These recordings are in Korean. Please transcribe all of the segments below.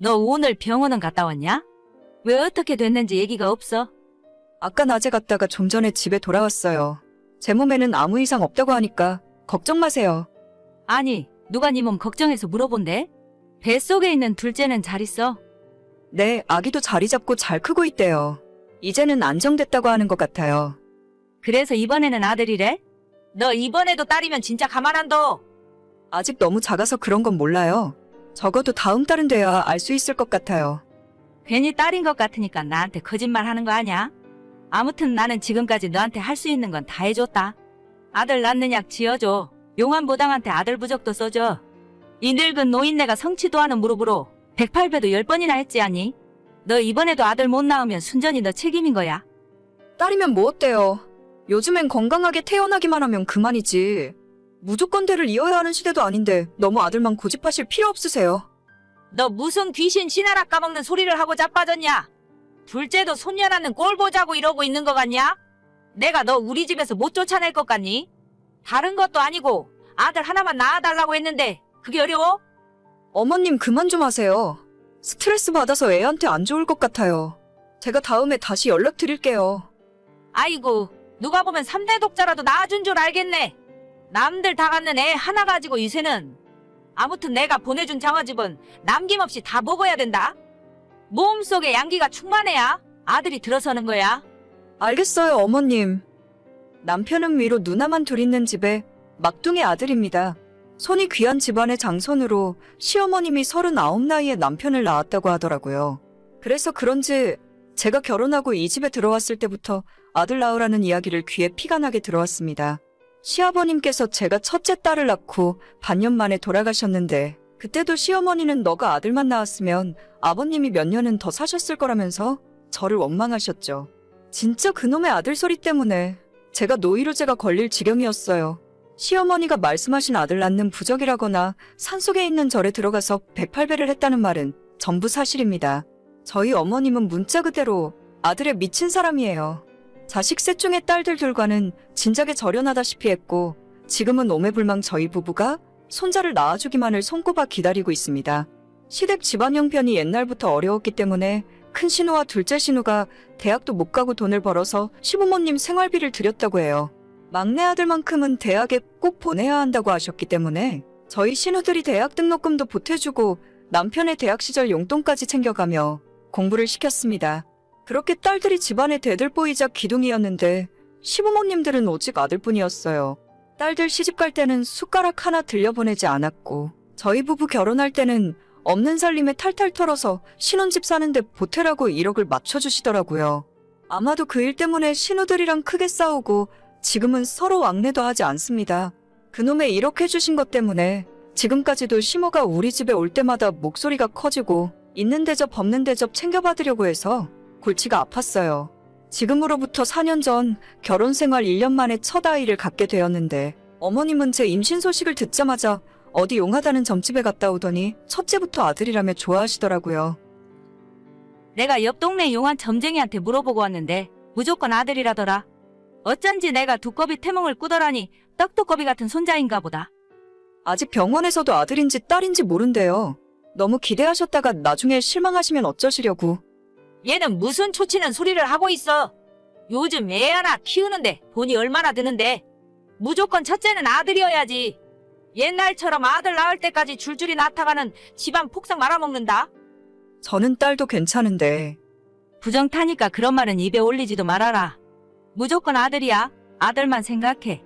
너 오늘 병원은 갔다 왔냐? 왜 어떻게 됐는지 얘기가 없어? 아까 낮에 갔다가 좀 전에 집에 돌아왔어요. 제 몸에는 아무 이상 없다고 하니까 걱정 마세요. 아니, 누가 네 몸 걱정해서 물어본대? 뱃속에 있는 둘째는 잘 있어? 네, 아기도 자리 잡고 잘 크고 있대요. 이제는 안정됐다고 하는 것 같아요. 그래서 이번에는 아들이래? 너 이번에도 딸이면 진짜 가만 안 둬. 아직 너무 작아서 그런 건 몰라요. 적어도 다음 달은 돼야 알 수 있을 것 같아요. 괜히 딸인 것 같으니까 나한테 거짓말 하는 거 아니야? 아무튼 나는 지금까지 너한테 할 수 있는 건 다 해줬다. 아들 낳는 약 지어줘. 용환보당한테 아들 부적도 써줘. 이 늙은 노인네가 성취도 하는 무릎으로 108배도 10번이나 했지 아니? 너 이번에도 아들 못 낳으면 순전히 너 책임인 거야. 딸이면 뭐 어때요? 요즘엔 건강하게 태어나기만 하면 그만이지. 무조건대를 이어야 하는 시대도 아닌데 너무 아들만 고집하실 필요 없으세요. 너 무슨 귀신 신하라 까먹는 소리를 하고 자빠졌냐? 둘째도 손녀 낳는 꼴 보자고 이러고 있는 거 같냐? 내가 너 우리 집에서 못 쫓아낼 것 같니? 다른 것도 아니고 아들 하나만 낳아달라고 했는데 그게 어려워? 어머님 그만 좀 하세요. 스트레스 받아서 애한테 안 좋을 것 같아요. 제가 다음에 다시 연락드릴게요. 아이고, 누가 보면 3대 독자라도 낳아준 줄 알겠네. 남들 다 갖는 애 하나 가지고 이새는. 아무튼 내가 보내준 장어집은 남김없이 다 먹어야 된다. 몸속에 양기가 충만해야 아들이 들어서는 거야. 알겠어요, 어머님. 남편은 위로 누나만 둘 있는 집에 막둥이 아들입니다. 손이 귀한 집안의 장손으로 시어머님이 39 나이에 남편을 낳았다고 하더라고요. 그래서 그런지 제가 결혼하고 이 집에 들어왔을 때부터 아들 낳으라는 이야기를 귀에 피가 나게 들어왔습니다. 시아버님께서 제가 첫째 딸을 낳고 반년 만에 돌아가셨는데 그때도 시어머니는 너가 아들만 낳았으면 아버님이 몇 년은 더 사셨을 거라면서 저를 원망하셨죠. 진짜 그놈의 아들 소리 때문에 제가 노이로제가 걸릴 지경이었어요. 시어머니가 말씀하신 아들 낳는 부적이라거나 산속에 있는 절에 들어가서 108배를 했다는 말은 전부 사실입니다. 저희 어머님은 문자 그대로 아들에 미친 사람이에요. 자식 셋 중에 딸들 둘과는 진작에 절연하다시피 했고 지금은 오매불망 저희 부부가 손자를 낳아주기만을 손꼽아 기다리고 있습니다. 시댁 집안 형편이 옛날부터 어려웠기 때문에 큰 신우와 둘째 신우가 대학도 못 가고 돈을 벌어서 시부모님 생활비를 드렸다고 해요. 막내 아들만큼은 대학에 꼭 보내야 한다고 하셨기 때문에 저희 신우들이 대학 등록금도 보태주고 남편의 대학 시절 용돈까지 챙겨가며 공부를 시켰습니다. 그렇게 딸들이 집안의 대들보이자 기둥이었는데 시부모님들은 오직 아들뿐이었어요. 딸들 시집갈 때는 숟가락 하나 들려보내지 않았고 저희 부부 결혼할 때는 없는 살림에 탈탈 털어서 신혼집 사는데 보태라고 1억을 맞춰주시더라고요. 아마도 그 일 때문에 신우들이랑 크게 싸우고 지금은 서로 왕래도 하지 않습니다. 그놈의 1억 해주신 것 때문에 지금까지도 시모가 우리 집에 올 때마다 목소리가 커지고 있는 대접 없는 대접 챙겨받으려고 해서 골치가 아팠어요. 지금으로부터 4년 전 결혼 생활 1년 만에 첫 아이를 갖게 되었는데 어머님은 제 임신 소식을 듣자마자 어디 용하다는 점집에 갔다 오더니 첫째부터 아들이라며 좋아하시더라고요. 내가 옆 동네 용한 점쟁이한테 물어보고 왔는데 무조건 아들이라더라. 어쩐지 내가 두꺼비 태몽을 꾸더라니 떡두꺼비 같은 손자인가 보다. 아직 병원에서도 아들인지 딸인지 모른대요. 너무 기대하셨다가 나중에 실망하시면 어쩌시려고. 얘는 무슨 초치는 소리를 하고 있어. 요즘 애 하나 키우는데 돈이 얼마나 드는데. 무조건 첫째는 아들이어야지. 옛날처럼 아들 낳을 때까지 줄줄이 낳다가는 집안 폭삭 말아먹는다. 저는 딸도 괜찮은데. 부정 타니까 그런 말은 입에 올리지도 말아라. 무조건 아들이야. 아들만 생각해.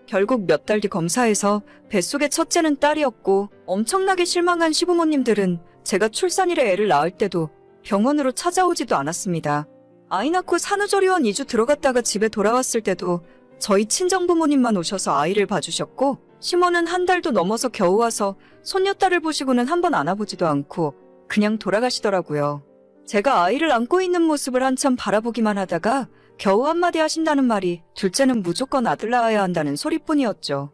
결국 몇 달 뒤 검사에서 뱃속의 첫째는 딸이었고 엄청나게 실망한 시부모님들은 제가 출산일에 애를 낳을 때도 병원으로 찾아오지도 않았습니다. 아이 낳고 산후조리원 2주 들어갔다가 집에 돌아왔을 때도 저희 친정부모님만 오셔서 아이를 봐주셨고 시모는 한 달도 넘어서 겨우 와서 손녀딸을 보시고는 한 번 안아보지도 않고 그냥 돌아가시더라고요. 제가 아이를 안고 있는 모습을 한참 바라보기만 하다가 겨우 한마디 하신다는 말이 둘째는 무조건 아들 낳아야 한다는 소리뿐이었죠.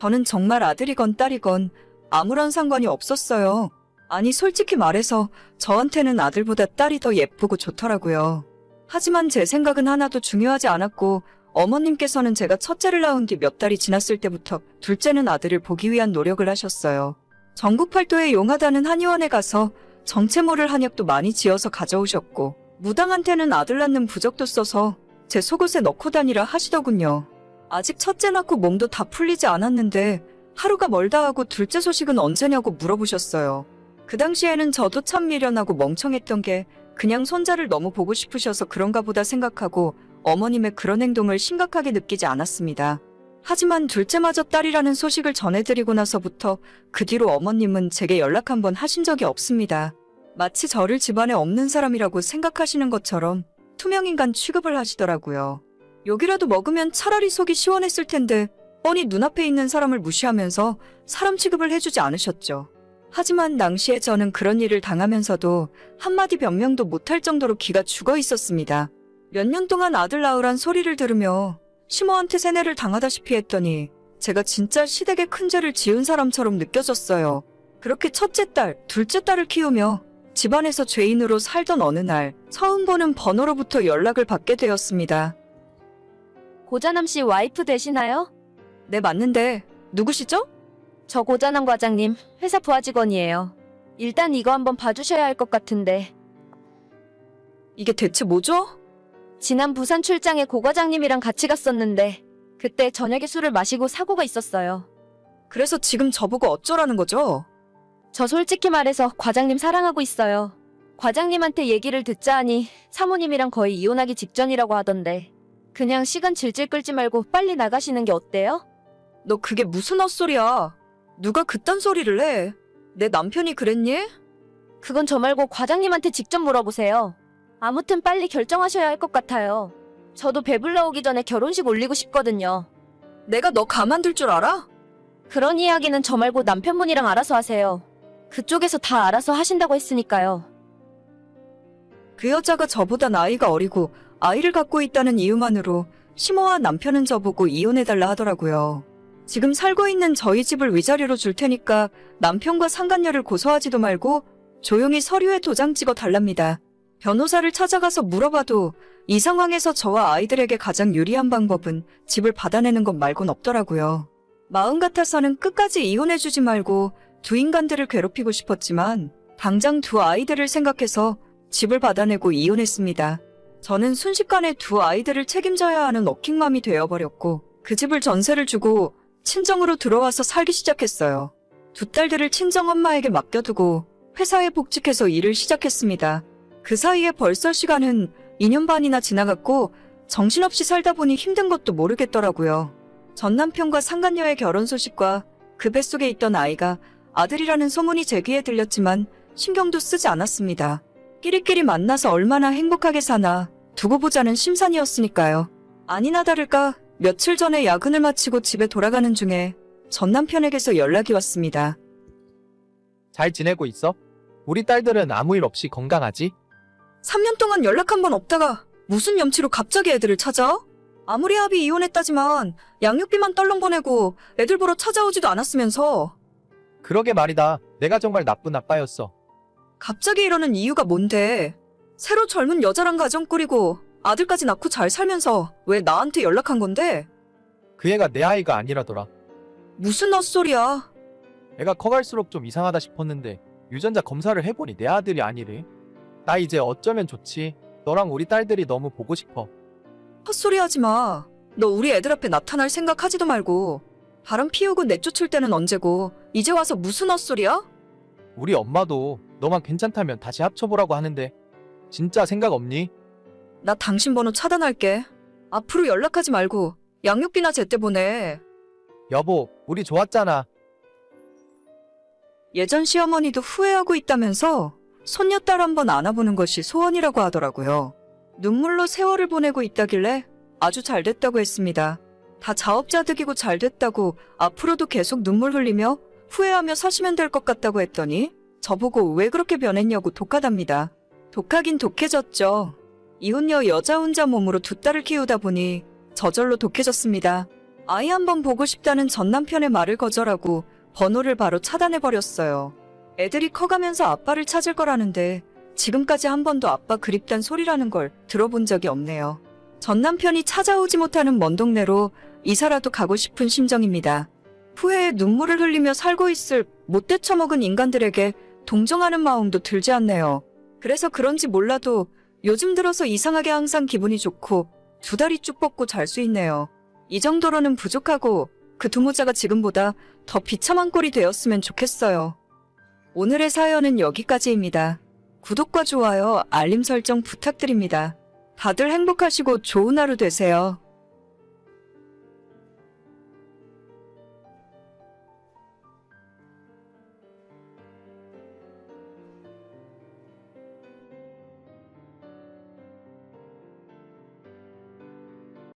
저는 정말 아들이건 딸이건 아무런 상관이 없었어요. 아니 솔직히 말해서 저한테는 아들보다 딸이 더 예쁘고 좋더라고요. 하지만 제 생각은 하나도 중요하지 않았고 어머님께서는 제가 첫째를 낳은 뒤 몇 달이 지났을 때부터 둘째는 아들을 보기 위한 노력을 하셨어요. 전국 팔도에 용하다는 한의원에 가서 정체모를 한약도 많이 지어서 가져오셨고 무당한테는 아들 낳는 부적도 써서 제 속옷에 넣고 다니라 하시더군요. 아직 첫째 낳고 몸도 다 풀리지 않았는데 하루가 멀다 하고 둘째 소식은 언제냐고 물어보셨어요. 그 당시에는 저도 참 미련하고 멍청했던 게 그냥 손자를 너무 보고 싶으셔서 그런가 보다 생각하고 어머님의 그런 행동을 심각하게 느끼지 않았습니다. 하지만 둘째마저 딸이라는 소식을 전해드리고 나서부터 그 뒤로 어머님은 제게 연락 한 번 하신 적이 없습니다. 마치 저를 집안에 없는 사람이라고 생각하시는 것처럼 투명인간 취급을 하시더라고요. 욕이라도 먹으면 차라리 속이 시원했을 텐데 뻔히 눈앞에 있는 사람을 무시하면서 사람 취급을 해주지 않으셨죠. 하지만 당시에 저는 그런 일을 당하면서도 한마디 변명도 못할 정도로 기가 죽어 있었습니다. 몇 년 동안 아들 낳으란 소리를 들으며 시모한테 세뇌를 당하다시피 했더니 제가 진짜 시댁에 큰 죄를 지은 사람처럼 느껴졌어요. 그렇게 첫째 딸, 둘째 딸을 키우며 집안에서 죄인으로 살던 어느 날 처음 보는 번호로부터 연락을 받게 되었습니다. 고자남 씨 와이프 되시나요? 네, 맞는데 누구시죠? 저 고자남 과장님, 회사 부하 직원이에요. 일단 이거 한번 봐주셔야 할 것 같은데. 이게 대체 뭐죠? 지난 부산 출장에 고 과장님이랑 같이 갔었는데 그때 저녁에 술을 마시고 사고가 있었어요. 그래서 지금 저보고 어쩌라는 거죠? 저 솔직히 말해서 과장님 사랑하고 있어요. 과장님한테 얘기를 듣자 하니 사모님이랑 거의 이혼하기 직전이라고 하던데 그냥 시간 질질 끌지 말고 빨리 나가시는 게 어때요? 너 그게 무슨 헛소리야? 누가 그딴 소리를 해? 내 남편이 그랬니? 그건 저 말고 과장님한테 직접 물어보세요. 아무튼 빨리 결정하셔야 할 것 같아요. 저도 배불러 오기 전에 결혼식 올리고 싶거든요. 내가 너 가만둘 줄 알아? 그런 이야기는 저 말고 남편분이랑 알아서 하세요. 그쪽에서 다 알아서 하신다고 했으니까요. 그 여자가 저보다 나이가 어리고 아이를 갖고 있다는 이유만으로 시모와 남편은 저보고 이혼해달라 하더라고요. 지금 살고 있는 저희 집을 위자료로 줄 테니까 남편과 상간녀를 고소하지도 말고 조용히 서류에 도장 찍어 달랍니다. 변호사를 찾아가서 물어봐도 이 상황에서 저와 아이들에게 가장 유리한 방법은 집을 받아내는 것 말곤 없더라고요. 마음 같아서는 끝까지 이혼해주지 말고 두 인간들을 괴롭히고 싶었지만 당장 두 아이들을 생각해서 집을 받아내고 이혼했습니다. 저는 순식간에 두 아이들을 책임져야 하는 워킹맘이 되어버렸고 그 집을 전세를 주고 친정으로 들어와서 살기 시작했어요. 두 딸들을 친정엄마에게 맡겨두고 회사에 복직해서 일을 시작했습니다. 그 사이에 벌써 시간은 2년 반이나 지나갔고 정신없이 살다 보니 힘든 것도 모르겠더라고요. 전 남편과 상간녀의 결혼 소식과 그 뱃속에 있던 아이가 아들이라는 소문이 제 귀에 들렸지만 신경도 쓰지 않았습니다. 끼리끼리 만나서 얼마나 행복하게 사나 두고 보자는 심산이었으니까요. 아니나 다를까 며칠 전에 야근을 마치고 집에 돌아가는 중에 전 남편에게서 연락이 왔습니다. 잘 지내고 있어? 우리 딸들은 아무 일 없이 건강하지? 3년 동안 연락 한 번 없다가 무슨 염치로 갑자기 애들을 찾아? 아무리 합의 이혼했다지만 양육비만 떨렁 보내고 애들 보러 찾아오지도 않았으면서. 그러게 말이다. 내가 정말 나쁜 아빠였어. 갑자기 이러는 이유가 뭔데? 새로 젊은 여자랑 가정 꾸리고 아들까지 낳고 잘 살면서 왜 나한테 연락한 건데? 그 애가 내 아이가 아니라더라. 무슨 헛소리야. 애가 커갈수록 좀 이상하다 싶었는데 유전자 검사를 해보니 내 아들이 아니래. 나 이제 어쩌면 좋지. 너랑 우리 딸들이 너무 보고 싶어. 헛소리 하지 마. 너 우리 애들 앞에 나타날 생각하지도 말고. 바람 피우고 내쫓을 때는 언제고 이제 와서 무슨 헛소리야? 우리 엄마도 너만 괜찮다면 다시 합쳐보라고 하는데 진짜 생각 없니? 나 당신 번호 차단할게. 앞으로 연락하지 말고 양육비나 제때 보내. 여보, 우리 좋았잖아. 예전 시어머니도 후회하고 있다면서 손녀딸 한번 안아보는 것이 소원이라고 하더라고요. 눈물로 세월을 보내고 있다길래 아주 잘 됐다고 했습니다. 다 자업자득이고 잘 됐다고 앞으로도 계속 눈물 흘리며 후회하며 사시면 될 것 같다고 했더니 저보고 왜 그렇게 변했냐고 독하답니다. 독하긴 독해졌죠. 이혼녀 여자 혼자 몸으로 두 딸을 키우다 보니 저절로 독해졌습니다. 아이 한번 보고 싶다는 전 남편의 말을 거절하고 번호를 바로 차단해버렸어요. 애들이 커가면서 아빠를 찾을 거라는데 지금까지 한 번도 아빠 그립단 소리라는 걸 들어본 적이 없네요. 전 남편이 찾아오지 못하는 먼 동네로 이사라도 가고 싶은 심정입니다. 후회에 눈물을 흘리며 살고 있을 못돼 처먹은 인간들에게 동정하는 마음도 들지 않네요. 그래서 그런지 몰라도 요즘 들어서 이상하게 항상 기분이 좋고 두 다리 쭉 뻗고 잘 수 있네요. 이 정도로는 부족하고 그 두모자가 지금보다 더 비참한 꼴이 되었으면 좋겠어요. 오늘의 사연은 여기까지입니다. 구독과 좋아요, 알림 설정 부탁드립니다. 다들 행복하시고 좋은 하루 되세요.